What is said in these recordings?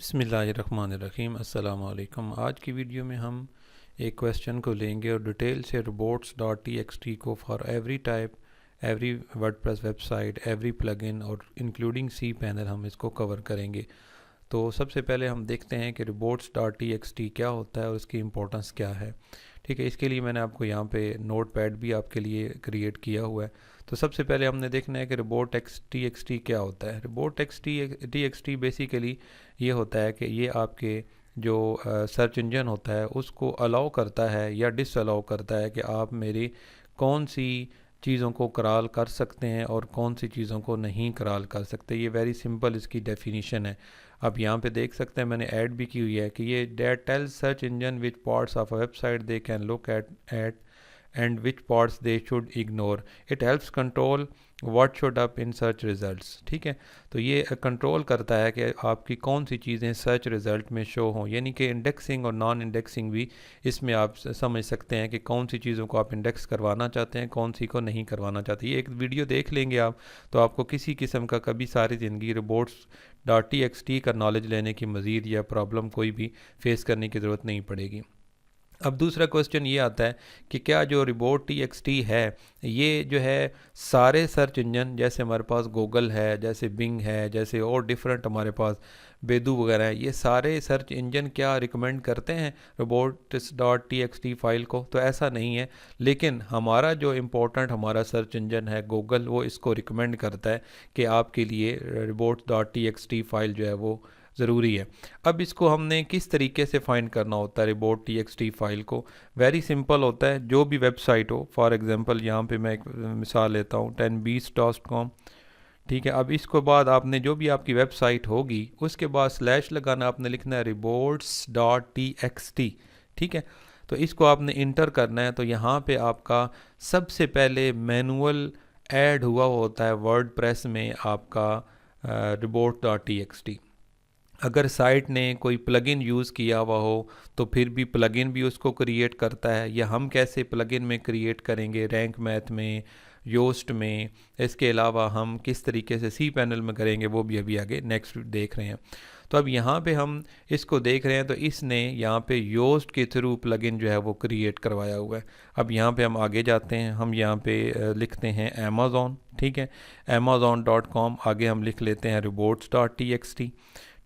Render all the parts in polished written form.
बिस्मिल्लाहिर्रहमानिर्रहीम अस्सलाम वालेकुम। आज की वीडियो में हम एक क्वेश्चन को लेंगे और डिटेल से robots.txt को for every type, every WordPress website, every plugin और इंक्लूडिंग सी पैनल हम इसको कवर करेंगे। तो सबसे पहले हम देखते हैं कि robots.txt क्या होता है और उसकी इम्पोर्टेंस क्या है। ठीक है, इसके लिए मैंने आपको यहाँ पे नोट पैड भी आपके लिए क्रिएट किया हुआ है। तो सबसे पहले हमने देखना है कि robots.txt क्या होता है। robots.txt बेसिकली ये होता है कि ये आपके जो सर्च इंजन होता है उसको अलाउ करता है या डिसअलाउ करता है कि आप मेरी कौन सी चीज़ों को क्रॉल कर सकते हैं और कौन सी चीज़ों को नहीं क्रॉल कर सकते। ये वेरी सिंपल इसकी डेफिनेशन है। अब यहाँ पे देख सकते हैं मैंने ऐड भी की हुई है कि ये that tells search engine which parts of a website they can look at and which parts they should ignore. It helps control what should up in search results. ठीक है, तो ये कंट्रोल करता है कि आपकी कौन सी चीज़ें सर्च रिज़ल्ट में शो हों, यानी कि इंडेक्सिंग और नॉन इंडेक्सिंग भी इसमें आप समझ सकते हैं कि कौन सी चीज़ों को आप इंडेक्स करवाना चाहते हैं, कौन सी को नहीं करवाना चाहते। ये एक वीडियो देख लेंगे आप तो आपको किसी किस्म का कभी सारी ज़िंदगी robots.txt का नॉलेज लेने की मज़ीद या प्रॉब्लम कोई भी फेस करने की ज़रूरत नहीं पड़ेगी। अब दूसरा क्वेश्चन ये आता है कि क्या जो robots.txt है ये जो है सारे सर्च इंजन, जैसे हमारे पास गूगल है, जैसे बिंग है, जैसे और डिफरेंट हमारे पास बेदू वगैरह है, ये सारे सर्च इंजन क्या रिकमेंड करते हैं robots.txt फाइल को? तो ऐसा नहीं है, लेकिन हमारा जो इम्पोर्टेंट हमारा सर्च इंजन है गूगल, वो इसको रिकमेंड करता है कि आपके लिए robots.txt फाइल जो है वो ज़रूरी है। अब इसको हमने किस तरीके से फाइंड करना होता है robots.txt फाइल को? वेरी सिंपल होता है। जो भी वेबसाइट हो, फॉर एग्जांपल यहाँ पे मैं एक मिसाल लेता हूँ 10beats.com। ठीक है, अब इसको बाद आपने जो भी आपकी वेबसाइट होगी उसके बाद स्लैश लगाना, आपने लिखना है robots.txt। ठीक है, तो इसको आपने इंटर करना है। तो यहाँ पे आपका सबसे पहले मैनुअल ऐड हुआ होता है वर्डप्रेस में आपका robots.txt। अगर साइट ने कोई प्लगइन यूज़ किया हुआ हो तो फिर भी प्लगइन भी उसको क्रिएट करता है, या हम कैसे प्लगइन में क्रिएट करेंगे, रैंक मैथ में, योस्ट में, इसके अलावा हम किस तरीके से सी पैनल में करेंगे वो भी अभी आगे नेक्स्ट देख रहे हैं। तो अब यहाँ पे हम इसको देख रहे हैं तो इसने यहाँ पे योस्ट के थ्रू प्लगइन जो है वो क्रिएट करवाया हुआ है। अब यहाँ पे हम आगे जाते हैं, हम यहाँ पे लिखते हैं अमेज़ॉन। ठीक है, amazon.com, आगे हम लिख लेते हैं robots.txt।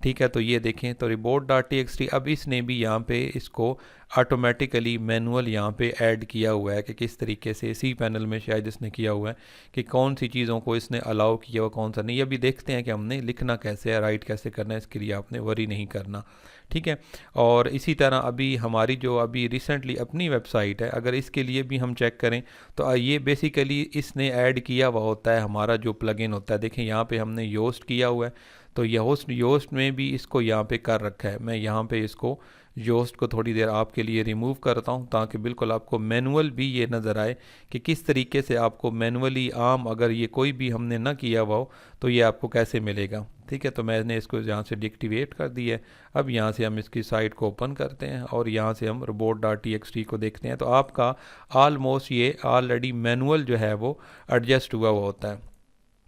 ठीक है, तो ये देखें तो robots.txt अब इसने भी यहाँ पे इसको ऑटोमेटिकली मैनुअल यहाँ पे ऐड किया हुआ है कि किस तरीके से सी पैनल में शायद इसने किया हुआ है कि कौन सी चीज़ों को इसने अलाउ किया हुआ, कौन सा नहीं। अभी देखते हैं कि हमने लिखना कैसे है, राइट कैसे करना है, इसके लिए आपने वरी नहीं करना। ठीक है, और इसी तरह अभी हमारी जो अभी रिसेंटली अपनी वेबसाइट है, अगर इसके लिए भी हम चेक करें तो ये बेसिकली इसने ऐड किया हुआ होता है हमारा जो प्लगइन होता है। देखें यहाँ पे हमने योस्ट किया हुआ है, तो योस्ट में भी इसको यहाँ पे कर रखा है। मैं यहाँ पे इसको योस्ट को थोड़ी देर आपके लिए रिमूव करता हूँ ताकि बिल्कुल आपको मैनुअल भी ये नज़र आए कि किस तरीके से आपको मैनुअली आम अगर ये कोई भी हमने ना किया हुआ हो तो ये आपको कैसे मिलेगा। ठीक है, तो मैंने इसको यहाँ से डिएक्टिवेट कर दिया है। अब यहाँ से हम इसकी साइट को ओपन करते हैं और यहाँ से हम robots.txt को देखते हैं तो आपका ऑलमोस्ट ये ऑलरेडी मैनुअल जो है वो एडजस्ट हुआ होता है।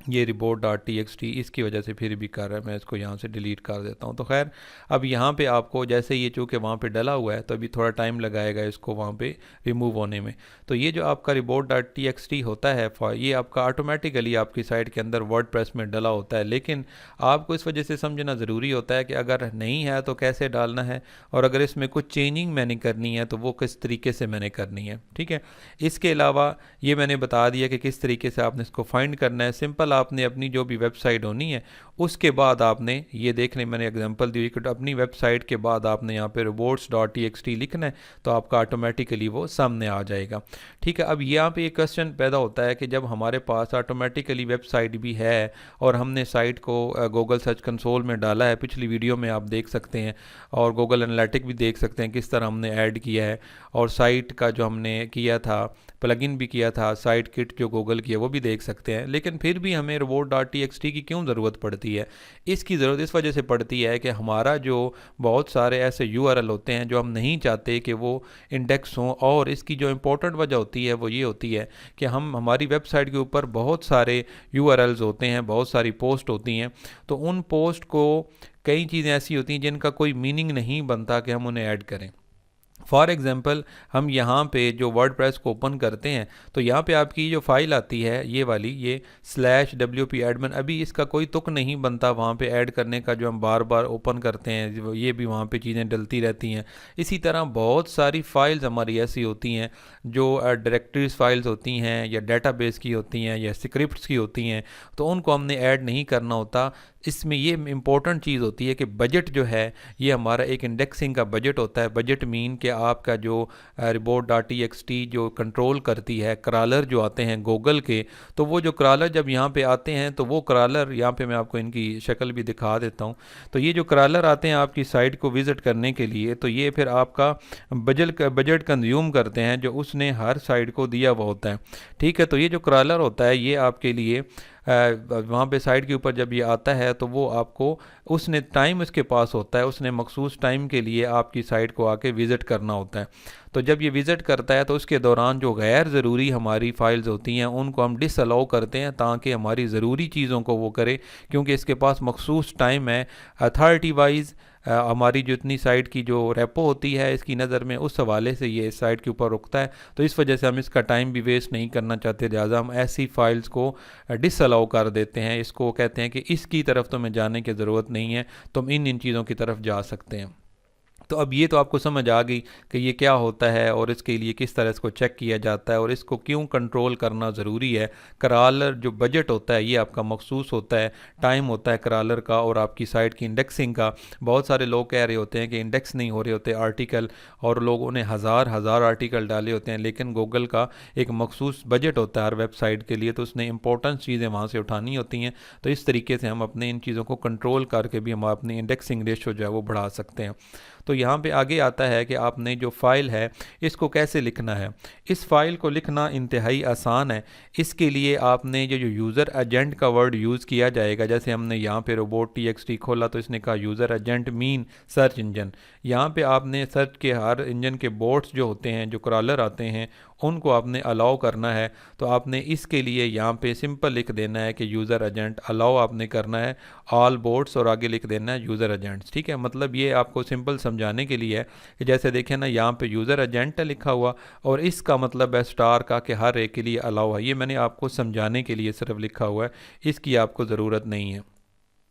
ये robots.txt इसकी वजह से फिर भी कर रहा है, मैं इसको यहाँ से डिलीट कर देता हूँ। तो खैर अब यहाँ पे आपको जैसे ये चूँकि वहाँ पे डला हुआ है तो अभी थोड़ा टाइम लगाएगा इसको वहाँ पे रिमूव होने में। तो ये जो आपका robots.txt होता है ये आपका ऑटोमेटिकली आपकी साइट के अंदर वर्डप्रेस में डला होता है, लेकिन आपको इस वजह से समझना ज़रूरी होता है कि अगर नहीं है तो कैसे डालना है, और अगर इसमें कुछ चेंजिंग मैंने करनी है तो वो किस तरीके से मैंने करनी है। ठीक है, इसके अलावा ये मैंने बता दिया कि किस तरीके से आपने इसको फाइंड करना है। सिंपल आपने अपनी जो भी वेबसाइट होनी है उसके बाद आपने ये देखने, मैंने एग्जांपल दी कि अपनी वेबसाइट के बाद आपने यहाँ पे robots.txt लिखना है तो आपका ऑटोमेटिकली वो सामने आ जाएगा। ठीक है, अब यहाँ पे एक क्वेश्चन पैदा होता है कि जब हमारे पास ऑटोमेटिकली वेबसाइट भी है और हमने साइट को गूगल सर्च कंसोल में डाला है, पिछली वीडियो में आप देख सकते हैं, और गूगल एनालिटिक भी देख सकते हैं किस तरह हमने ऐड किया है, और साइट का जो हमने किया था प्लगइन भी किया था, साइट किट जो गूगल की है वो भी देख सकते हैं। लेकिन फिर भी हमें robot.txt की क्यों ज़रूरत पड़ती है? इसकी ज़रूरत इस वजह से पड़ती है कि हमारा जो बहुत सारे ऐसे URL होते हैं जो हम नहीं चाहते कि वो इंडेक्स हों, और इसकी जो इम्पोर्टेंट वजह होती है वो ये होती है कि हम हमारी वेबसाइट के ऊपर बहुत सारे URLs होते हैं, बहुत सारी पोस्ट होती हैं, तो उन पोस्ट को कई चीज़ें ऐसी होती हैं जिनका कोई मीनिंग नहीं बनता कि हम उन्हें ऐड करें। फॉर एग्ज़ाम्पल हम यहाँ पे जो वर्डप्रेस को ओपन करते हैं तो यहाँ पे आपकी जो फाइल आती है ये वाली, ये /wp-admin, अभी इसका कोई तुक नहीं बनता वहाँ पे ऐड करने का, जो हम बार बार ओपन करते हैं ये भी वहाँ पे चीज़ें डलती रहती हैं। इसी तरह बहुत सारी फाइल्स हमारी ऐसी होती हैं जो डायरेक्टरीज फाइल्स होती हैं या डेटाबेस की होती हैं या स्क्रिप्ट्स की होती हैं, तो उनको हमने ऐड नहीं करना होता। इसमें ये इम्पोर्टेंट चीज़ होती है कि बजट जो है ये हमारा एक इंडेक्सिंग का बजट होता है। बजट मीन कि आपका जो robot.txt जो कंट्रोल करती है क्रॉलर जो आते हैं गूगल के, तो वो जो क्रॉलर जब यहाँ पे आते हैं तो वो क्रॉलर, यहाँ पे मैं आपको इनकी शक्ल भी दिखा देता हूँ, तो ये जो क्रॉलर आते हैं आपकी साइट को विज़िट करने के लिए, तो ये फिर आपका बजट कंज्यूम करते हैं जो उसने हर साइट को दिया हुआ होता है। ठीक है, तो ये जो क्रॉलर होता है ये आपके लिए वहाँ पे साइट के ऊपर जब ये आता है तो वो आपको, उसने टाइम उसके पास होता है, उसने मखसूस टाइम के लिए आपकी साइट को आके विज़िट करना होता है। तो जब ये विज़िट करता है तो उसके दौरान जो गैर ज़रूरी हमारी फ़ाइल्स होती हैं उनको हम डिसअलाउ करते हैं ताकि हमारी ज़रूरी चीज़ों को वो करे, क्योंकि इसके पास मखसूस टाइम है। अथॉरिटी वाइज हमारी जो इतनी साइट की जो रेपो होती है इसकी नज़र में, उस हवाले से ये इस साइट के ऊपर रुकता है, तो इस वजह से हम इसका टाइम भी वेस्ट नहीं करना चाहते, लिहाजा हम ऐसी फाइल्स को डिसअलाउ कर देते हैं। इसको कहते हैं कि इसकी तरफ तुम्हें जाने की ज़रूरत नहीं है, तुम इन चीज़ों की तरफ जा सकते हैं। तो अब ये तो आपको समझ आ गई कि ये क्या होता है और इसके लिए किस तरह इसको चेक किया जाता है और इसको क्यों कंट्रोल करना ज़रूरी है। क्रॉलर जो बजट होता है ये आपका मखसूस होता है, टाइम होता है क्रॉलर का और आपकी साइट की इंडेक्सिंग का। बहुत सारे लोग कह रहे होते हैं कि इंडेक्स नहीं हो रहे होते आर्टिकल, और लोगों ने हज़ार आर्टिकल डाले होते हैं, लेकिन गूगल का एक मखसूस बजट होता है हर वेबसाइट के लिए, तो उसने इंपॉर्टेंट चीज़ें वहाँ से उठानी होती हैं। तो इस तरीके से हम अपने इन चीज़ों को कंट्रोल करके भी हम अपनी इंडेक्सिंग रेशो जो है वो बढ़ा सकते हैं। तो यहाँ पे आगे आता है कि आपने जो फ़ाइल है इसको कैसे लिखना है। इस फ़ाइल को लिखना इंतहाई आसान है। इसके लिए आपने जो यूज़र एजेंट का वर्ड यूज़ किया जाएगा, जैसे हमने यहाँ पे robot.txt खोला तो इसने कहा user agent mean search engine. यहाँ पे आपने सर्च के हर इंजन के बोट्स जो होते हैं, जो क्रॉलर आते हैं, उनको आपने अलाउ करना है। तो आपने इसके लिए यहाँ पे सिंपल लिख देना है कि यूज़र एजेंट अलाउ आपने करना है ऑल बोट्स और आगे लिख देना है यूज़र एजेंट्स। ठीक है, मतलब ये आपको सिंपल समझाने के लिए है कि जैसे देखें ना यहाँ पे यूज़र एजेंट लिखा हुआ और इसका मतलब है स्टार का कि हर एक के लिए अलाउ है। ये मैंने आपको समझाने के लिए सिर्फ लिखा हुआ है, इसकी आपको ज़रूरत नहीं है।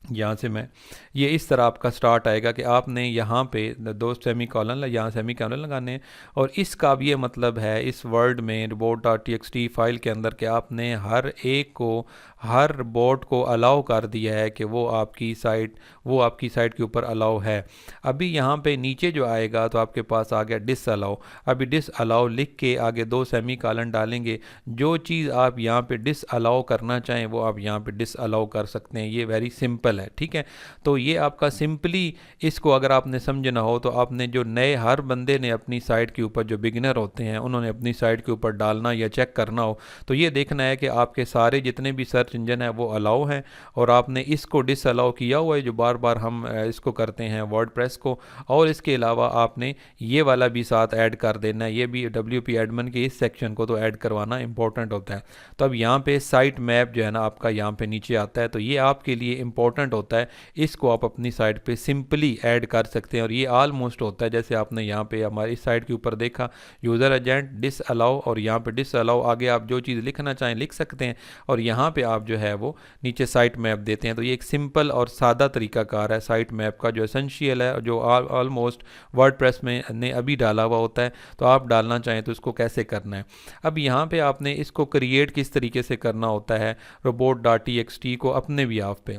यहाँ से मैं ये इस तरह आपका स्टार्ट आएगा कि आपने यहाँ पे 2 सेमीकोलन यहाँ सेमीकोलन लगाने हैं, और इसका अब ये मतलब है इस वर्ड में robot.txt फाइल के अंदर कि आपने हर एक को, हर बोट को अलाउ कर दिया है कि वो आपकी साइट के ऊपर अलाउ है। अभी यहाँ पे नीचे जो आएगा तो आपके पास आ गया डिसअलाउ। अभी डिसअलाउ लिख के आगे 2 सेमीकोलन डालेंगे। जो चीज़ आप यहाँ पे डिसअलाउ करना चाहें वो आप यहाँ पे डिसअलाउ कर सकते हैं। ये वेरी सिंपल है। ठीक है, तो ये आपका सिंपली, इसको अगर आपने समझना हो तो आपने जो नए, हर बंदे ने अपनी साइट के ऊपर, जो बिगिनर होते हैं उन्होंने अपनी साइट के ऊपर डालना या चेक करना हो तो ये देखना है कि आपके सारे जितने भी सर्च इंजन है वो अलाउ हैं, और आपने इसको डिसअलाउ किया हुआ है जो बार बार हम इसको करते हैं वर्डप्रेस को, और इसके अलावा आपने ये वाला भी साथ ऐड कर देना है, ये भी WP-admin के इस सेक्शन को तो ऐड करवाना इंपॉर्टेंट होता है। तो अब यहाँ पे साइट मैप जो है ना आपका यहाँ पे नीचे आता है, तो ये आपके लिए इंपॉर्टेंट होता है, इसको आप अपनी साइट पे सिंपली ऐड कर सकते हैं। और ये ऑलमोस्ट होता है जैसे आपने यहाँ पे हमारी साइट के ऊपर देखा यूज़र एजेंट डिसअलाउ, और यहाँ पे डिसअलाउ आगे आप जो चीज़ लिखना चाहें लिख सकते हैं, और यहाँ पे आप जो है वो नीचे साइट मैप देते हैं। तो ये एक सिंपल और सादा तरीकाकार है साइट मैप का, जो एसेंशियल है, जो ऑलमोस्ट वर्डप्रेस में ने अभी डाला हुआ होता है। तो आप डालना चाहें तो इसको कैसे करना है। अब यहाँ पे आपने इसको क्रिएट किस तरीके से करना होता है robot.txt को अपने भी आप पे।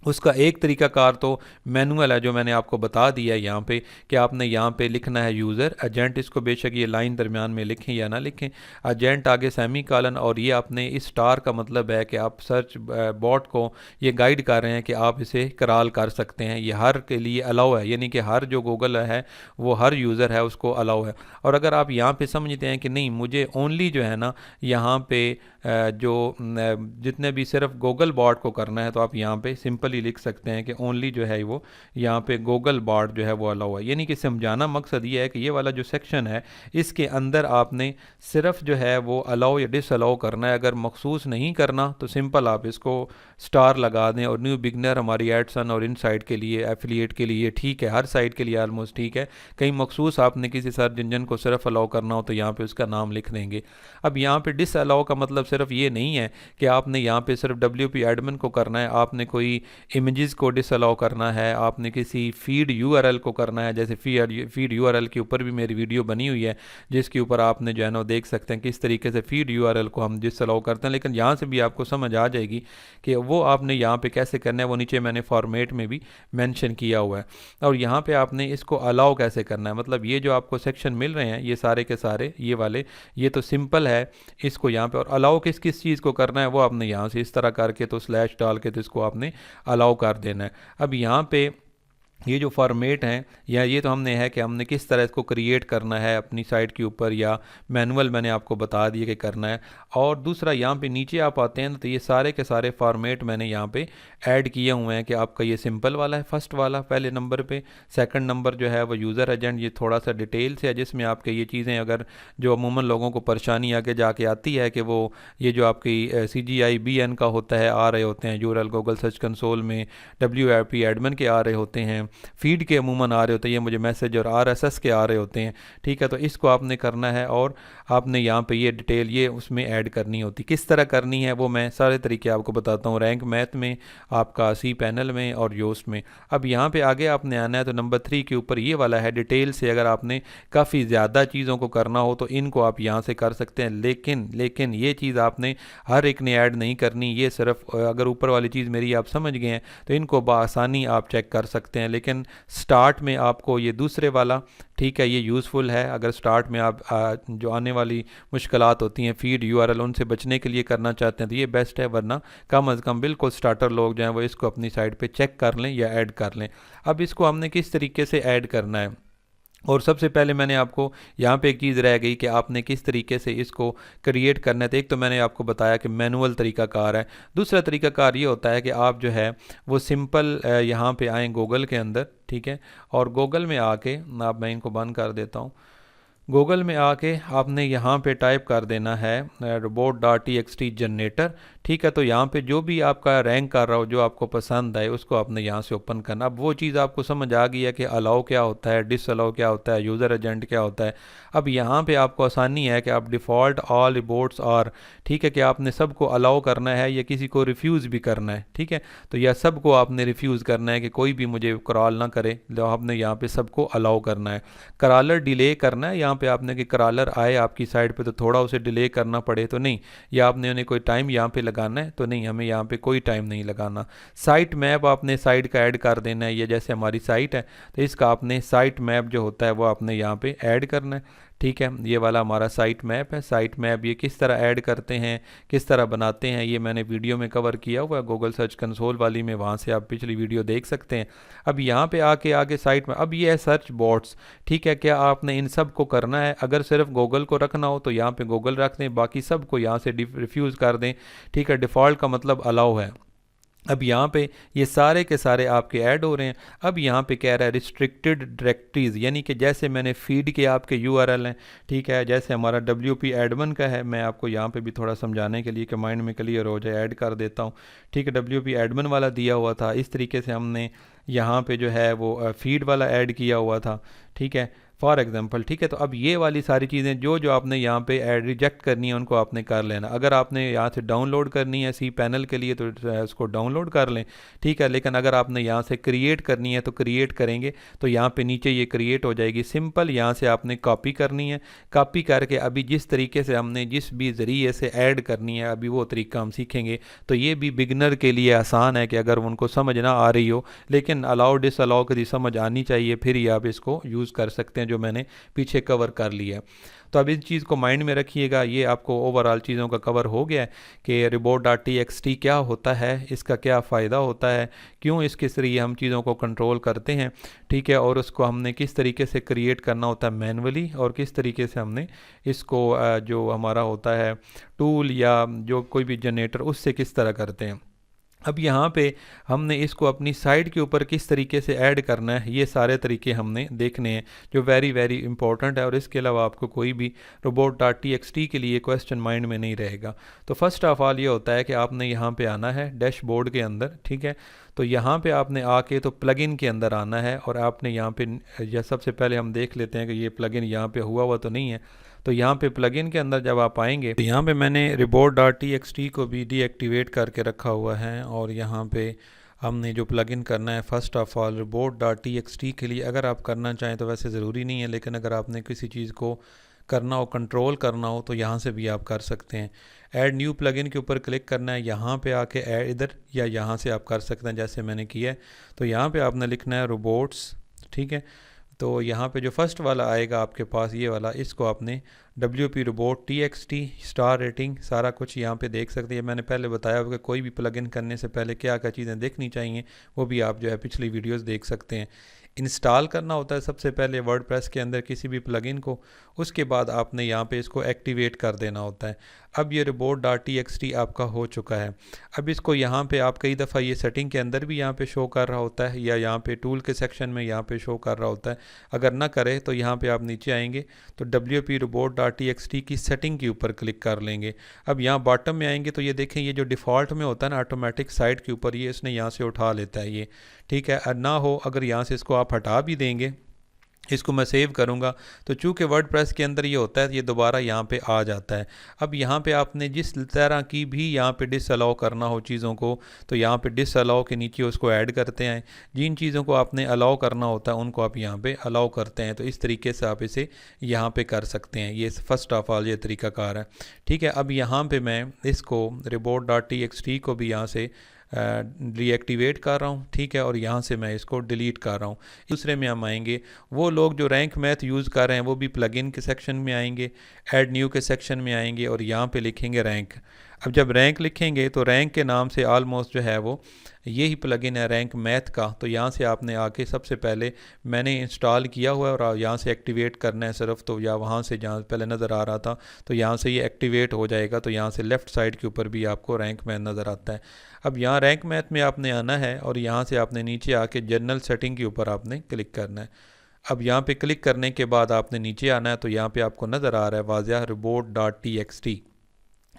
उसका एक तरीकाकार तो मैनुअल है जो मैंने आपको बता दिया है यहाँ पे, कि आपने यहाँ पे लिखना है यूज़र एजेंट, इसको बेशक ये लाइन दरमियान में लिखें या ना लिखें, एजेंट आगे सेमी कॉलन, और ये आपने इस स्टार का मतलब है कि आप सर्च बॉट को ये गाइड कर रहे हैं कि आप इसे कराल कर सकते हैं, ये हर के लिए अलाउ है, यानी कि हर जो गूगल है वो हर यूज़र है उसको अलाउ है। और अगर आप यहाँ पे समझते हैं कि नहीं मुझे ओनली जो है ना यहाँ पे जितने भी सिर्फ गूगल बॉट को करना है, तो आप यहाँ पे सिंपली लिख सकते हैं कि ओनली जो है वो यहाँ पे गूगल बॉट जो है वो अलाउ है। यानी कि समझाना मकसद ये है कि ये वाला जो सेक्शन है इसके अंदर आपने सिर्फ जो है वो अलाउ या डिस अलाउ करना है। अगर मखसूस नहीं करना तो सिंपल आप इसको स्टार लगा दें। और न्यू बिगनर हमारी एडसन और इन साइट के लिए, एफिलिएट के लिए ठीक है, हर साइट के लिए आलमोस्ट ठीक है। कहीं मखसूस आपने किसी सर्च इंजन को सिर्फ अलाउ करना हो तो यहाँ पे उसका नाम लिख देंगे। अब यहाँ पे डिस अलाउ का मतलब सिर्फ ये नहीं है कि आपने यहाँ पे सिर्फ WP एडमिन को करना है, आपने कोई इमेजेस को डिसअलाउ करना है, आपने किसी फीड URL को करना है। जैसे फीड URL के ऊपर भी मेरी वीडियो बनी हुई है जिसके ऊपर आपने जो है ना देख सकते हैं किस तरीके से फीड URL को हम डिसअलाउ करते हैं। लेकिन यहाँ से भी आपको समझ आ जाएगी कि वो आपने यहाँ पे कैसे करना है, वो नीचे मैंने फॉर्मेट में भी मेंशन किया हुआ है। और यहाँ पे आपने इसको अलाउ कैसे करना है, मतलब ये जो आपको सेक्शन मिल रहे हैं ये सारे के सारे ये वाले, ये तो सिंपल है इसको यहाँ पे। और अलाउ किस किस चीज़ को करना है वो आपने यहाँ से इस तरह करके तो स्लैश डाल के तो इसको आपने अलाउ कर देना है। अब यहाँ पे ये जो फॉर्मेट हैं या ये तो हमने है कि हमने किस तरह इसको क्रिएट करना है अपनी साइट के ऊपर, या मैनुअल मैंने आपको बता दिया कि करना है। और दूसरा यहाँ पे नीचे आप आते हैं तो ये सारे के सारे फॉर्मेट मैंने यहाँ पे ऐड किए हुए हैं कि आपका ये सिंपल वाला है फर्स्ट वाला पहले नंबर पे, सेकंड नंबर जो है वो यूज़र एजेंट, ये थोड़ा सा डिटेल से है जिसमें आपके ये चीज़ें अगर जो अमूमन लोगों को परेशानी आगे जाके आती है कि वो ये जो आपकी CGI-BN का होता है आ रहे होते हैं URL गूगल सर्च कंसोल में, WP एडमिन के आ रहे होते हैं, फीड के अमूमन आ रहे होते हैं, ये मुझे मैसेज और RSS के आ रहे होते हैं, ठीक है। तो इसको आपने करना है और आपने यहाँ पे ये डिटेल ये उसमें ऐड करनी होती। किस तरह करनी है वो मैं सारे तरीके आपको बताता हूँ, रैंक मैथ में, आपका cPanel में और योस्ट में। अब यहाँ पे आगे आपने आना है तो नंबर 3 के ऊपर ये वाला है डिटेल से। अगर आपने काफ़ी ज़्यादा चीज़ों को करना हो तो इनको आप यहाँ से कर सकते हैं, लेकिन ये चीज़ आपने हर एक ने ऐड नहीं करनी। ये सिर्फ अगर ऊपर वाली चीज़ मेरी आप समझ गए हैं तो इनको बआसानी आप चेक कर सकते हैं। लेकिन स्टार्ट में आपको ये दूसरे वाला ठीक है ये यूज़फुल है। अगर स्टार्ट में आप जो आने वाली मुश्किलात होती हैं फीड URL उनसे बचने के लिए करना चाहते हैं तो ये बेस्ट है, वरना कम अज़ कम बिल्कुल स्टार्टर लोग जो हैं वो इसको अपनी साइट पे चेक कर लें या ऐड कर लें। अब इसको हमने किस तरीके से ऐड करना है, और सबसे पहले मैंने आपको यहाँ पे एक चीज़ रह गई कि आपने किस तरीके से इसको क्रिएट करना है। तो एक तो मैंने आपको बताया कि मैनुअल तरीकाकार है, दूसरा तरीकाकार ये होता है कि आप जो है वो सिंपल यहाँ पे आएँ गूगल के अंदर, ठीक है, और गूगल में आके अब मैं इनको बंद कर देता हूँ। गूगल में आके आपने यहाँ पे टाइप कर देना है robot.txt जनरेटर, ठीक है। तो यहाँ पे जो भी आपका रैंक कर रहा हो जो आपको पसंद आए उसको आपने यहाँ से ओपन करना। अब वो चीज़ आपको समझ आ गई है कि अलाउ क्या होता है, डिस अलाउ क्या होता है, यूज़र एजेंट क्या होता है। अब यहाँ पे आपको आसानी है कि आप डिफ़ॉल्ट ऑल रिपोर्ट्स और ठीक है कि आपने सबको अलाउ करना है या किसी को रिफ्यूज़ भी करना है, ठीक है। तो यह सबको आपने रिफ्यूज़ करना है कि कोई भी मुझे क्रॉल ना करे, तो आपने यहाँ पे सबको अलाउ करना है। करालर डिले करना है यहाँ पे आपने कि करालर आए आपकी साइड पे तो थोड़ा उसे डिले करना पड़े तो नहीं, या आपने उन्हें कोई टाइम यहाँ पे लगाना है तो नहीं, हमें यहाँ पे कोई टाइम नहीं लगाना। साइट मैप आपने साइट का ऐड कर देना है, ये जैसे हमारी साइट है तो इसका आपने साइट मैप जो होता है वो आपने यहाँ पे ऐड करना है, ठीक है। ये वाला हमारा साइट मैप है। साइट मैप ये किस तरह ऐड करते हैं, किस तरह बनाते हैं, ये मैंने वीडियो में कवर किया हुआ है गूगल सर्च कंसोल वाली में, वहाँ से आप पिछली वीडियो देख सकते हैं। अब यहाँ पे आके आगे साइट में अब ये है सर्च बॉट्स, ठीक है। क्या आपने इन सब को करना है, अगर सिर्फ गूगल को रखना हो तो यहाँ पे गूगल रख दें, बाकी सब को यहाँ से रिफ्यूज़ कर दें, ठीक है। डिफ़ॉल्ट का मतलब अलाउ है। अब यहाँ पे ये सारे के सारे आपके ऐड हो रहे हैं। अब यहाँ पे कह रहा है रिस्ट्रिक्टेड डायरेक्टरीज़, यानी कि जैसे मैंने फीड के आपके URL हैं, ठीक है, जैसे हमारा WP एडमिन का है, मैं आपको यहाँ पे भी थोड़ा समझाने के लिए कि माइंड में क्लियर हो जाए ऐड कर देता हूँ, ठीक है। WP एडमिन वाला दिया हुआ था, इस तरीके से हमने यहाँ पे जो है वो फीड वाला ऐड किया हुआ था, ठीक है। फॉर एग्जांपल, ठीक है। तो अब ये वाली सारी चीज़ें जो जो आपने यहाँ पे ऐड रिजेक्ट करनी है उनको आपने कर लेना। अगर आपने यहाँ से डाउनलोड करनी है सी पैनल के लिए तो उसको डाउनलोड कर लें, ठीक है। लेकिन अगर आपने यहाँ से क्रिएट करनी है तो क्रिएट करेंगे तो यहाँ पे नीचे ये क्रिएट हो जाएगी सिंपल। यहाँ से आपने कॉपी करनी है, कॉपी करके अभी जिस तरीके से हमने जिस भी ज़रिए से ऐड करनी है अभी वो तरीका हम सीखेंगे। तो ये भी बिगनर के लिए आसान है कि अगर उनको समझ ना आ रही हो, लेकिन अलाउ डिसअलाउ की समझ आनी चाहिए, फिर ही आप इसको यूज़ कर सकते हैं, जो मैंने पीछे कवर कर लिया है। तो अब इस चीज़ को माइंड में रखिएगा। ये आपको ओवरऑल चीज़ों का कवर हो गया है कि report.txt क्या होता है, इसका क्या फ़ायदा होता है, क्यों इसके ज़रिए हम चीज़ों को कंट्रोल करते हैं, ठीक है। और उसको हमने किस तरीके से क्रिएट करना होता है मैनुअली, और किस तरीके से हमने इसको जो हमारा होता है टूल या जो कोई भी जनरेटर उससे किस तरह करते हैं। अब यहाँ पे हमने इसको अपनी साइट के ऊपर किस तरीके से ऐड करना है, ये सारे तरीके हमने देखने हैं, जो वेरी वेरी इंपॉर्टेंट है। और इसके अलावा आपको कोई भी robot.txt के लिए क्वेश्चन माइंड में नहीं रहेगा। तो फर्स्ट ऑफ ऑल ये होता है कि आपने यहाँ पे आना है डैशबोर्ड के अंदर, ठीक है। तो यहाँ पे आपने आके तो प्लगइन के अंदर आना है, और आपने यहाँ पे या सबसे पहले हम देख लेते हैं कि ये प्लगइन यहाँ पे हुआ तो नहीं है। तो यहाँ पे प्लगइन के अंदर जब आप आएंगे तो यहाँ पे मैंने report.txt को भी डीएक्टिवेट करके रखा हुआ है। और यहाँ पे हमने जो प्लगइन करना है फर्स्ट ऑफ ऑल report.txt के लिए अगर आप करना चाहें तो वैसे ज़रूरी नहीं है, लेकिन अगर आपने किसी चीज़ को करना हो, कंट्रोल करना हो, तो यहाँ से भी आप कर सकते हैं। ऐड न्यू प्लगइन के ऊपर क्लिक करना है, यहाँ पे आके ऐड इधर या यहाँ से आप कर सकते हैं जैसे मैंने किया है। तो यहाँ पे आपने लिखना है रोबोट्स, ठीक है। तो यहाँ पे जो फर्स्ट वाला आएगा आपके पास ये वाला, इसको आपने WP robot.txt स्टार रेटिंग सारा कुछ यहाँ पे देख सकते हैं। मैंने पहले बताया कि कोई भी प्लगइन करने से पहले क्या क्या चीज़ें देखनी चाहिए, वो भी आप जो है पिछली वीडियोस देख सकते हैं। इंस्टॉल करना होता है सबसे पहले वर्डप्रेस के अंदर किसी भी प्लगइन को, उसके बाद आपने यहाँ पे इसको एक्टिवेट कर देना होता है। अब ये report.txt आपका हो चुका है। अब इसको यहाँ पे आप कई दफ़ा ये सेटिंग के अंदर भी यहाँ पे शो कर रहा होता है, या यहाँ पे टूल के सेक्शन में यहाँ पे शो कर रहा होता है। अगर ना करे तो यहाँ पे आप नीचे आएंगे तो WP robot.txt की सेटिंग के ऊपर क्लिक कर लेंगे। अब यहाँ बॉटम में आएंगे तो ये देखें, ये जो डिफ़ॉल्ट में होता है ना ऑटोमेटिक साइट के ऊपर, ये इसने यहाँ से उठा लेता है ये, ठीक है। ना हो अगर यहाँ से इसको आप हटा भी देंगे, इसको मैं सेव करूँगा तो चूँकि वर्डप्रेस के अंदर ये होता है ये दोबारा यहाँ पे आ जाता है। अब यहाँ पे आपने जिस तरह की भी यहाँ पे डिसअलाउ करना हो चीज़ों को, तो यहाँ पे डिसअलाउ के नीचे उसको ऐड करते हैं। जिन चीज़ों को आपने अलाउ करना होता है उनको आप यहाँ पे अलाउ करते हैं। तो इस तरीके से आप इसे यहाँ पे कर सकते हैं। ये फर्स्ट ऑफ ऑल ये तरीकाकार है, ठीक है। अब यहाँ पर मैं इसको report.txt को भी यहाँ से रीएक्टिवेट कर रहा हूँ, ठीक है। और यहाँ से मैं इसको डिलीट कर रहा हूँ। दूसरे में हम आएंगे, वो लोग जो रैंक मैथ यूज़ कर रहे हैं वो भी प्लगइन के सेक्शन में आएंगे, ऐड न्यू के सेक्शन में आएंगे और यहाँ पे लिखेंगे रैंक। अब जब रैंक लिखेंगे तो रैंक के नाम से ऑलमोस्ट जो है वो यही प्लगइन है रैंक मैथ का। तो यहाँ से आपने आके सबसे पहले मैंने इंस्टॉल किया हुआ है और यहाँ से एक्टिवेट करना है सिर्फ। तो या वहाँ से जहाँ पहले नज़र आ रहा था तो यहाँ से ये एक्टिवेट हो जाएगा। तो यहाँ से लेफ़्ट साइड के ऊपर भी आपको रैंक मैथ नज़र आता है। अब यहाँ रैंक मैथ में आपने आना है और यहाँ से आपने नीचे आके जनरल सेटिंग के ऊपर आपने क्लिक करना है। अब यहाँ पे क्लिक करने के बाद आपने नीचे आना है तो यहाँ पे आपको नज़र आ रहा है वाज़िया report.txt,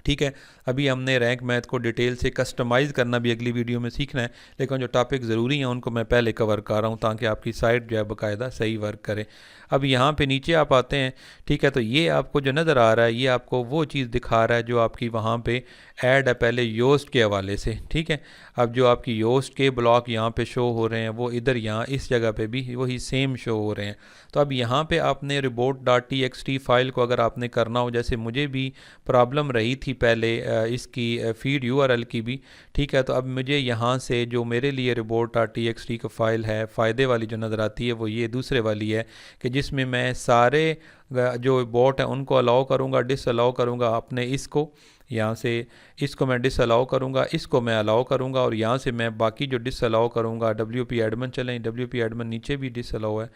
ठीक है। अभी हमने रैंक मैथ को डिटेल से कस्टमाइज़ करना भी अगली वीडियो में सीखना है, लेकिन जो टॉपिक ज़रूरी हैं उनको मैं पहले कवर कर रहा हूँ ताकि आपकी साइट जो है बाकायदा सही वर्क करे। अब यहाँ पे नीचे आप आते हैं, ठीक है। तो ये आपको जो नज़र आ रहा है ये आपको वो चीज़ दिखा रहा है जो आपकी वहाँ पे ऐड है पहले योस्ट के हवाले से, ठीक है। अब जो आपकी योस्ट के ब्लॉक यहाँ पे शो हो रहे हैं वो इधर यहाँ इस जगह पे भी वही सेम शो हो रहे हैं। तो अब यहाँ पे आपने report.txt फाइल को अगर आपने करना हो, जैसे मुझे भी प्रॉब्लम रही थी पहले इसकी फीड URL की भी, ठीक है। तो अब मुझे यहाँ से जो मेरे लिए report.txt का फ़ाइल है फ़ायदे वाली जो नज़र आती है वो ये दूसरे वाली है कि जिसमें मैं सारे जो बॉट हैं उनको अलाउ करूँगा, डिसअलाउ करूँगा। अपने इसको यहाँ से इसको मैं डिसअलाउ करूँगा, इसको मैं अलाउ करूँगा और यहाँ से मैं बाकी जो डिसअलाउ करूँगा WP एडमिन, चलें WP एडमिन नीचे भी डिसअलाउ है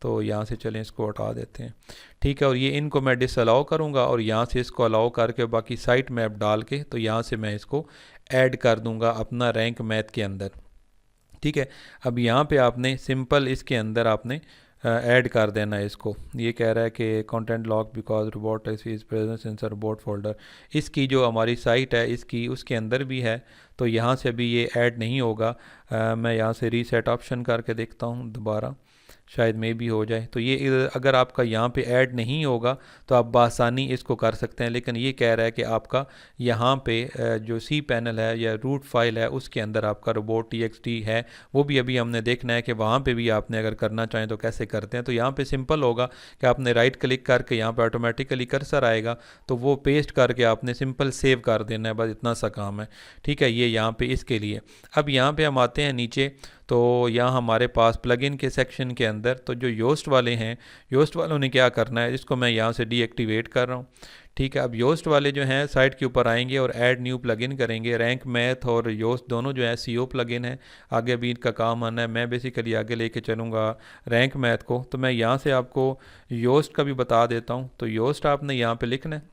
तो यहाँ से चलें इसको हटा देते हैं, ठीक है। और ये इनको मैं डिसअलाउ करूँगा और यहाँ से इसको अलाउ करके बाकी साइट मैप डाल के तो यहाँ से मैं इसको ऐड कर दूँगा अपना रैंक मैथ के अंदर, ठीक है। अब यहाँ पे आपने सिंपल इसके अंदर आपने ऐड कर देना है इसको। ये कह रहा है कि content lock because robot is presence in robot folder. इसकी जो हमारी साइट है इसकी उसके अंदर भी है तो यहाँ से भी ये ऐड नहीं होगा। मैं यहाँ से रीसेट ऑप्शन करके देखता हूँ दोबारा, शायद मे भी हो जाए। तो ये अगर आपका यहाँ पे ऐड नहीं होगा तो आप बआसानी इसको कर सकते हैं, लेकिन ये कह रहा है कि आपका यहाँ पे जो सी पैनल है या रूट फाइल है उसके अंदर आपका robot.txt है, वो भी अभी हमने देखना है कि वहाँ पे भी आपने अगर करना चाहें तो कैसे करते हैं। तो यहाँ पे सिंपल होगा कि आपने राइट क्लिक करके यहाँ पे ऑटोमेटिकली कर्सर आएगा, तो वो पेस्ट करके आपने सिंपल सेव कर देना है, बस इतना सा काम है। ठीक है, ये यहाँ पे इसके लिए। अब यहाँ पे हम आते हैं नीचे, तो यहाँ हमारे पास प्लगइन के सेक्शन के अंदर तो जो योस्ट वाले हैं, योस्ट वालों ने क्या करना है, इसको मैं यहाँ से डीएक्टिवेट कर रहा हूँ। ठीक है, अब योस्ट वाले जो हैं साइट के ऊपर आएंगे और ऐड न्यू प्लगइन करेंगे। रैंक मैथ और योस्ट दोनों जो है सीओ प्लगइन है, आगे भी इनका काम आना है। मैं बेसिकली आगे लेके चलूँगा रैंक मैथ को, तो मैं यहाँ से आपको योस्ट का भी बता देता हूँ। तो योस्ट आपने यहाँ पे लिखना है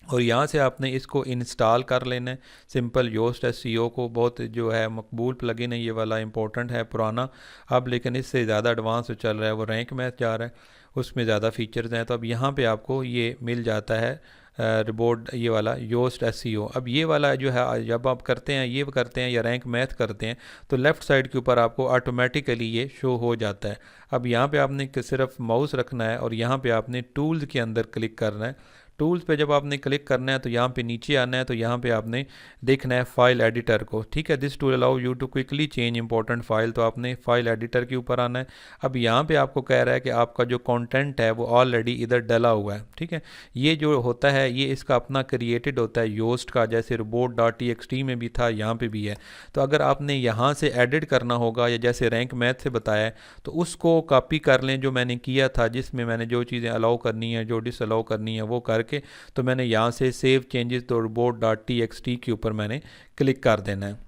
और यहाँ से आपने इसको इंस्टॉल कर लेना है। सिंपल योस्ट एसईओ को बहुत जो है मकबूल प्लगइन है, ये वाला इंपॉर्टेंट है पुराना, अब लेकिन इससे ज़्यादा एडवांस चल रहा है, वो रैंक मैथ जा रहा है, उसमें ज़्यादा फीचर्स हैं। तो अब यहाँ पे आपको ये मिल जाता है रिबोर्ड, ये वाला योस्ट एसईओ। अब ये वाला जो है जब आप करते हैं, ये करते हैं या रैंक मैथ करते हैं, तो लेफ़्ट साइड के ऊपर आपको ऑटोमेटिकली ये शो हो जाता है। अब यहाँ पे आपने सिर्फ माउस रखना है और यहाँ पे आपने टूल्स के अंदर क्लिक करना है। टूल्स पे जब आपने क्लिक करना है तो यहाँ पे नीचे आना है, तो यहाँ पे आपने देखना है फाइल एडिटर को। ठीक है, this tool allow you to quickly change important file, तो आपने फाइल एडिटर के ऊपर आना है। अब यहाँ पे आपको कह रहा है कि आपका जो कंटेंट है वो ऑलरेडी इधर डला हुआ है। ठीक है, ये जो होता है ये इसका अपना क्रिएटेड होता है योस्ट का, जैसे robot.txt में भी था, यहाँ पे भी है। तो अगर आपने यहाँ से एडिट करना होगा या जैसे रैंक मैथ से बताया है, तो उसको कॉपी कर लें जो मैंने किया था, जिसमें मैंने जो चीज़ें अलाउ करनी है, जो डिस अलाउ करनी है वो कर तो मैंने यहाँ से सेव चेंजेस तो robot.txt के ऊपर मैंने क्लिक कर देना है।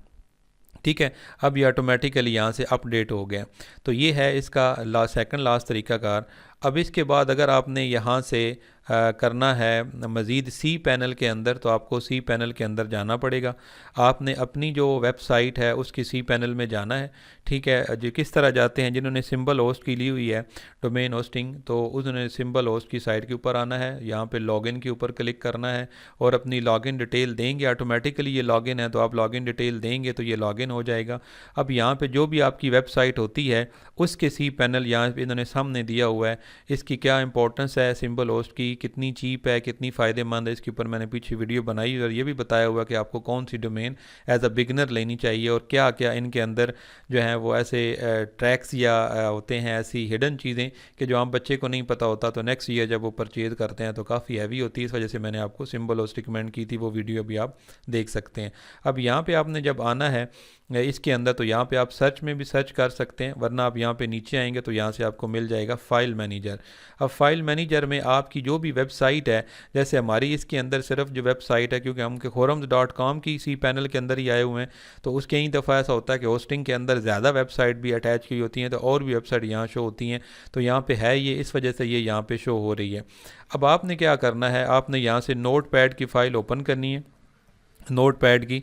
ठीक है, अब ये ऑटोमेटिकली यहाँ से अपडेट हो गया। तो ये है इसका सेकंड लास्ट तरीकाकार। अब इसके बाद अगर आपने यहाँ से करना है मज़ीद सी पैनल के अंदर, तो आपको सी पैनल के अंदर जाना पड़ेगा। आपने अपनी जो वेबसाइट है उसकी सी पैनल में जाना है। ठीक है, जो किस तरह जाते हैं, जिन्होंने सिंबल होस्ट की ली हुई है डोमेन होस्टिंग, तो उन्होंने सिंबल होस्ट की साइट के ऊपर आना है, यहाँ पे लॉगिन के ऊपर क्लिक करना है और अपनी लॉगिन डिटेल देंगे। ऑटोमेटिकली ये लॉगिन है, तो आप लॉगिन डिटेल देंगे तो ये लॉगिन हो जाएगा। अब यहाँ पे जो भी आपकी वेबसाइट होती है उसके सी पैनल यहाँ पे इन्होंने सामने दिया हुआ है। इसकी क्या इंपॉर्टेंस है सिंबल होस्ट की, कितनी चीप है, कितनी फ़ायदेमंद है, इसके ऊपर मैंने पीछे वीडियो बनाई और ये भी बताया हुआ कि आपको कौन सी डोमेन एज अ बिगनर लेनी चाहिए और क्या क्या इनके अंदर जो है वो ऐसे ट्रैक्स या होते हैं, ऐसी हिडन चीज़ें कि जो आम बच्चे को नहीं पता होता, तो नेक्स्ट ईयर जब वो परचेज़ करते हैं तो काफ़ी हैवी होती है। इस वजह से मैंने आपको सिंबल होस्ट रिकमेंड की थी, वो वीडियो भी आप देख सकते हैं। अब यहाँ पर आपने जब आना है इसके अंदर, तो यहाँ पे आप सर्च में भी सर्च कर सकते हैं, वरना आप यहाँ पे नीचे आएंगे तो यहाँ से आपको मिल जाएगा फाइल मैनेजर। अब फाइल मैनेजर में आपकी जो भी वेबसाइट है, जैसे हमारी इसके अंदर सिर्फ जो वेबसाइट है, क्योंकि हम forums.com की इसी पैनल के अंदर ही आए हुए हैं, तो उसके कई दफ़ा ऐसा होता है कि होस्टिंग के अंदर ज़्यादा वेबसाइट भी अटैच की होती हैं, तो और भी वेबसाइट यहाँ शो होती हैं, तो यहाँ पर है ये, इस वजह से ये यहाँ पर शो हो रही है। अब आपने क्या करना है, आपने यहाँ से नोट पैड की फ़ाइल ओपन करनी है, नोट पैड की।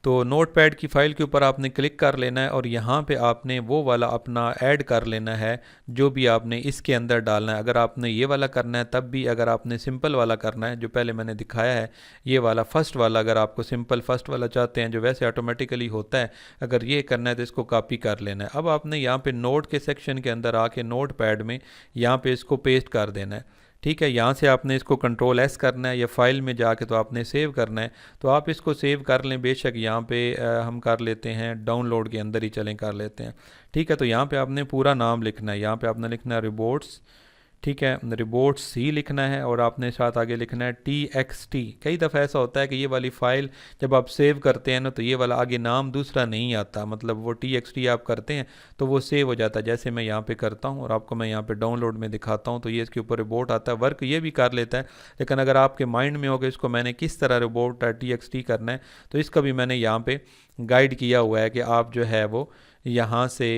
तो नोटपैड की फ़ाइल के ऊपर आपने क्लिक कर लेना है और यहाँ पे आपने वो वाला अपना ऐड कर लेना है जो भी आपने इसके अंदर डालना है। अगर आपने ये वाला करना है तब भी, अगर आपने सिंपल वाला करना है जो पहले मैंने दिखाया है, ये वाला फर्स्ट वाला, अगर आपको सिंपल फर्स्ट वाला चाहते हैं जो वैसे ऑटोमेटिकली होता है, अगर ये करना है तो इसको कॉपी कर लेना है। अब आपने यहाँ पे नोट के सेक्शन के अंदर आके नोट पैड में यहाँ पे इसको पेस्ट कर देना है। ठीक है, यहाँ से आपने इसको कंट्रोल एस करना है या फाइल में जाके तो आपने सेव करना है, तो आप इसको सेव कर लें। बेशक यहाँ पे हम कर लेते हैं डाउनलोड के अंदर ही चलें, कर लेते हैं। ठीक है, तो यहाँ पे आपने पूरा नाम लिखना है, यहाँ पे आपने लिखना है रिबोट्स। ठीक है, रिबोट्स ही लिखना है और आपने साथ आगे लिखना है TXT। कई दफ़ा ऐसा होता है कि ये वाली फ़ाइल जब आप सेव करते हैं ना, तो ये वाला आगे नाम दूसरा नहीं आता, मतलब वो TXT आप करते हैं तो वो सेव हो जाता है। जैसे मैं यहाँ पे करता हूँ और आपको मैं यहाँ पे डाउनलोड में दिखाता हूँ, तो ये इसके ऊपर रिबोट आता है, वर्क ये भी कर लेता है। लेकिन अगर आपके माइंड में हो कि इसको मैंने किस तरह रिबोट TXT करना है, तो इसका भी मैंने यहाँ पर गाइड किया हुआ है कि आप जो है वो यहाँ से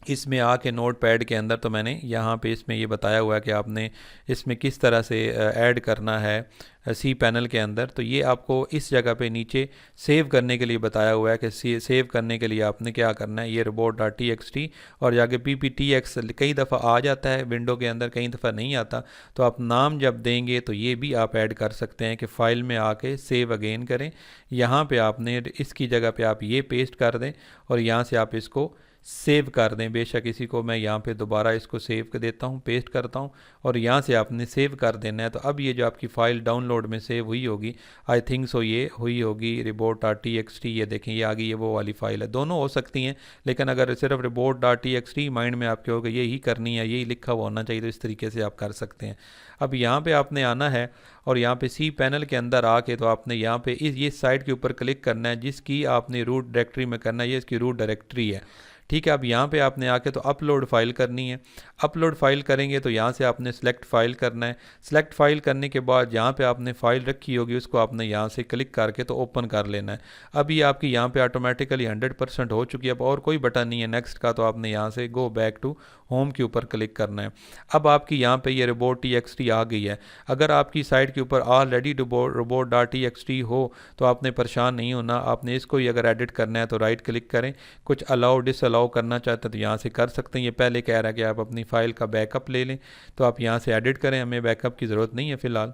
इसमें आके नोट पैड के अंदर, तो मैंने यहाँ पे इसमें ये बताया हुआ है कि आपने इसमें किस तरह से ऐड करना है सी पैनल के अंदर। तो ये आपको इस जगह पे नीचे सेव करने के लिए बताया हुआ है कि सेव करने के लिए आपने क्या करना है, ये robot.txt और जाके pptx कई दफ़ा आ जाता है विंडो के अंदर, कई दफ़ा नहीं आता। तो आप नाम जब देंगे तो ये भी आप ऐड कर सकते हैं कि फ़ाइल में आके सेव अगेन करें। यहाँ पर आपने इसकी जगह पर आप ये पेस्ट कर दें और यहाँ से आप इसको सेव कर दें। बेशक इसी को मैं यहाँ पे दोबारा इसको सेव कर देता हूँ, पेस्ट करता हूँ और यहाँ से आपने सेव कर देना है। तो अब ये जो आपकी फ़ाइल डाउनलोड में सेव हुई होगी, आई थिंक सो ये हुई होगी report.txt, ये देखें ये आ गई, ये वो वाली फ़ाइल है। दोनों हो सकती हैं, लेकिन अगर सिर्फ report.txt माइंड में आपके होगा यही करनी है, यही लिखा हुआ होना चाहिए, तो इस तरीके से आप कर सकते हैं। अब यहाँ पे आपने आना है और यहाँ पे सी पैनल के अंदर आके तो आपने यहाँ पे ये साइट के ऊपर क्लिक करना है जिसकी आपने रूट डायरेक्टरी में करना है, ये इसकी रूट डायरेक्टरी है। ठीक है, अब यहाँ पे आपने आके तो अपलोड फाइल करनी है। अपलोड फाइल करेंगे तो यहाँ से आपने सेलेक्ट फाइल करना है। सेलेक्ट फाइल करने के बाद यहाँ पे आपने फाइल रखी होगी उसको आपने यहाँ से क्लिक करके तो ओपन कर लेना है। अब ये आपकी यहाँ पे ऑटोमेटिकली 100% हो चुकी है। अब और कोई बटन नहीं है नेक्स्ट का, तो आपने यहाँ से गो बैक टू होम के ऊपर क्लिक करना है। अब आपकी यहाँ पे ये report.txt आ गई है। अगर आपकी साइट के ऊपर ऑलरेडी report.txt हो तो आपने परेशान नहीं होना, आपने इसको ही अगर एडिट करना है तो राइट क्लिक करें, कुछ अलाउ डिसअलाउ करना चाहते हैं तो यहाँ से कर सकते हैं। ये पहले कह रहा है कि आप अपनी फ़ाइल का बैकअप ले लें, तो आप यहाँ से एडिट करें, हमें बैकअप की ज़रूरत नहीं है फ़िलहाल।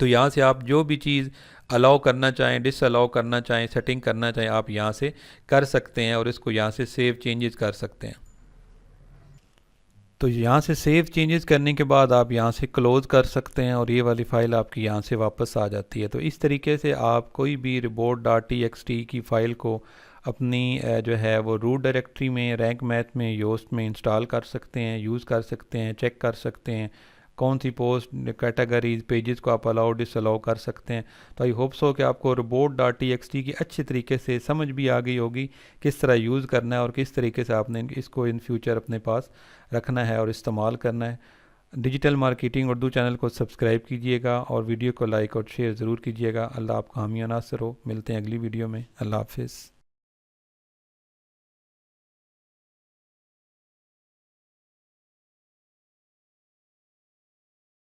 तो यहाँ से आप जो भी चीज़ अलाउ करना चाहें, डिसअलाउ करना चाहें, सेटिंग करना चाहें, आप यहाँ से कर सकते हैं और इसको यहाँ से सेव चेंजेस कर सकते हैं। तो यहाँ से सेव चेंजेस करने के बाद आप यहाँ से क्लोज़ कर सकते हैं और ये वाली फ़ाइल आपकी यहाँ से वापस आ जाती है। तो इस तरीके से आप कोई भी report.txt की फ़ाइल को अपनी जो है वो रूट डायरेक्टरी में, रैंक मैथ में, योस्ट में इंस्टॉल कर सकते हैं, यूज़ कर सकते हैं, चेक कर सकते हैं कौन सी पोस्ट कैटेगरीज पेजेस को आप अलाउ डिसअलाउ कर सकते हैं। तो आई होप सो कि आपको report.txt की अच्छी तरीके से समझ भी आ गई होगी किस तरह यूज़ करना है और किस तरीके से आपने इसको इन फ्यूचर अपने पास रखना है और इस्तेमाल करना है। डिजिटल मार्केटिंग उर्दू चैनल को सब्सक्राइब कीजिएगा और वीडियो को लाइक और शेयर ज़रूर कीजिएगा। अल्लाह आपका हामी नासर हो। मिलते हैं अगली वीडियो में। अल्लाह हाफिज़।